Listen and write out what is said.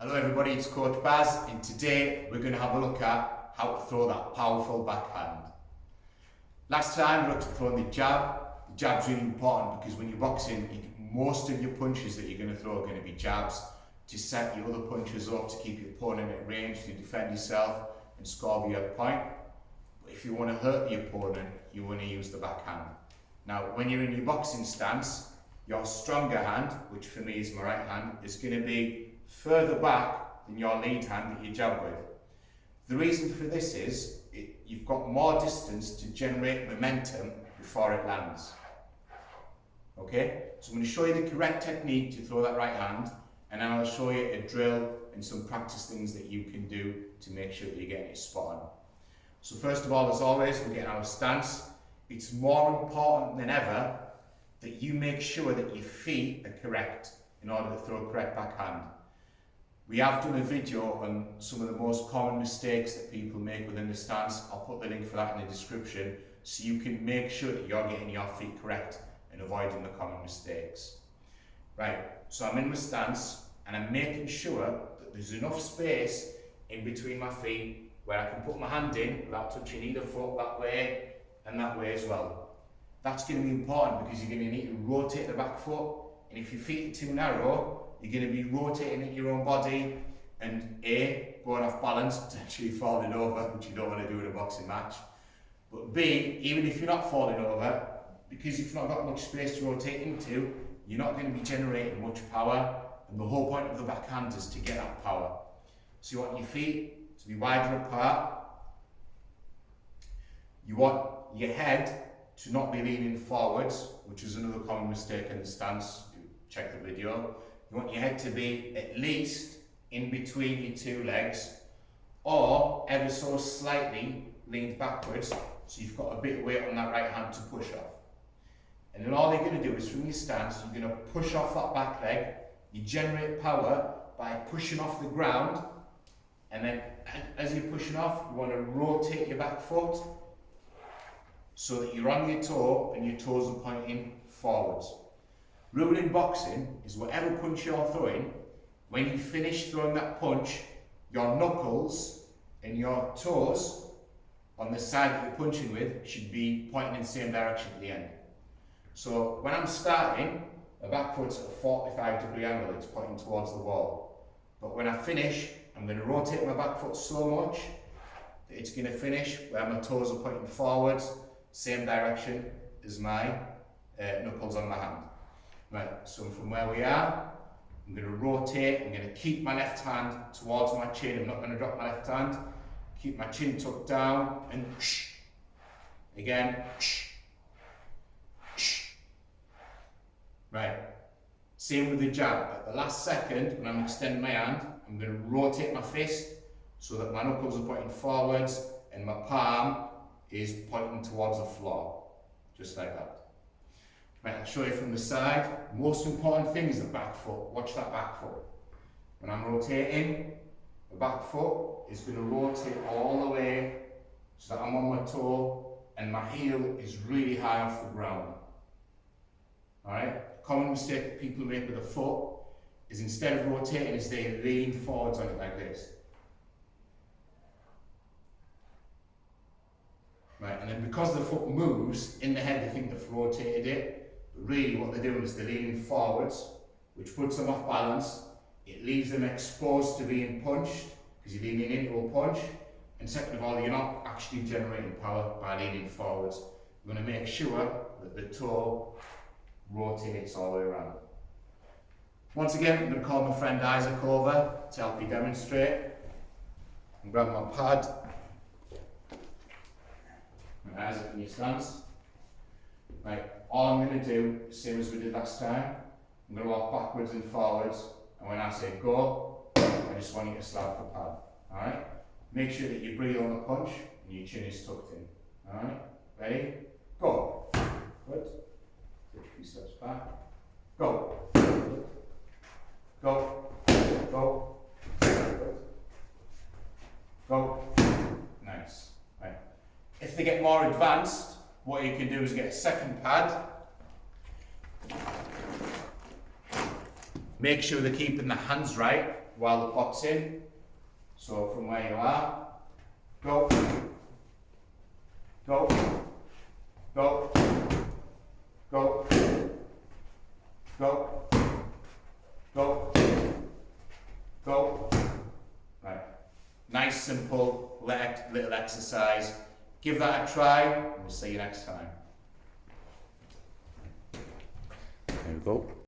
Hello everybody, it's Coach Baz, and today we're going to have a look at how to throw that powerful backhand. Last time we looked at throwing the jab. The jab's really important because when you're boxing, most of your punches that you're going to throw are going to be jabs to set your other punches up, to keep your opponent at range, to defend yourself and score your point. But if you want to hurt the opponent, you want to use the backhand. Now, when you're in your boxing stance, your stronger hand, which for me is my right hand, is going to be further back than your lead hand that you jab with. The reason for this is you've got more distance to generate momentum before it lands. Okay, so I'm going to show you the correct technique to throw that right hand, and then I'll show you a drill and some practice things that you can do to make sure that you're getting it spot on. So first of all, as always, we're getting our stance. It's more important than ever that you make sure that your feet are correct in order to throw a correct backhand. We have done a video on some of the most common mistakes that people make within the stance. I'll put the link for that in the description so you can make sure that you're getting your feet correct and avoiding the common mistakes. Right, so I'm in my stance and I'm making sure that there's enough space in between my feet where I can put my hand in without touching either foot that way and that way as well. That's going to be important because you're going to need to rotate the back foot, and if your feet are too narrow, you're going to be rotating at your own body and A, going off balance, potentially falling over, which you don't want to do in a boxing match. But B, even if you're not falling over, because you've not got much space to rotate into, you're not going to be generating much power, and the whole point of the backhand is to get that power. So you want your feet to be wider apart. You want your head to not be leaning forwards, which is another common mistake in the stance. Check the video. You want your head to be at least in between your two legs, or ever so slightly leaned backwards, so you've got a bit of weight on that right hand to push off. And then all you're going to do is, from your stance, you're going to push off that back leg. You generate power by pushing off the ground, and then as you're pushing off, you want to rotate your back foot so that you're on your toe and your toes are pointing forwards. Rule in boxing is whatever punch you're throwing, when you finish throwing that punch, your knuckles and your toes on the side that you're punching with should be pointing in the same direction at the end. So when I'm starting, the back foot's at a 45-degree angle, it's pointing towards the wall. But when I finish, I'm going to rotate my back foot so much that it's going to finish where my toes are pointing forwards, same direction as my knuckles on my hand. Right, so from where we are, I'm going to rotate, I'm going to keep my left hand towards my chin, I'm not going to drop my left hand, keep my chin tucked down, and again, right, same with the jab. At the last second, when I'm extending my hand, I'm going to rotate my fist so that my knuckles are pointing forwards and my palm is pointing towards the floor, just like that. Right, I'll show you from the side. Most important thing is the back foot. Watch that back foot. When I'm rotating, the back foot is going to rotate all the way so that I'm on my toe and my heel is really high off the ground. Alright, common mistake that people make with a foot is, instead of rotating, is they lean forwards on it like this. Right, and then because the foot moves, in the head they think they've rotated it. But really what they're doing is they're leaning forwards, which puts them off balance. It leaves them exposed to being punched, because you're leaning into a punch. And second of all, you're not actually generating power by leaning forwards. You're going to make sure that the toe rotates all the way around. Once again, I'm going to call my friend Isaac over to help me demonstrate. I'm grabbing my pad. Isaac, in your stance. Right, all I'm going to do, same as we did last time, I'm going to walk backwards and forwards, and when I say go, I just want you to slap the pad. Alright? Make sure that you breathe on the punch and your chin is tucked in. Alright? Ready? Go. Good. Take a few steps back. Go. Good. Go. Go. Good. Go. Nice. Right. If they get more advanced, what you can do is get a second pad. Make sure they're keeping the hands right. while the pot's in. So from where you are, go, go, go, go, go, go, go. Right. Nice, simple little exercise. Give that a try, and we'll see you next time. There we go.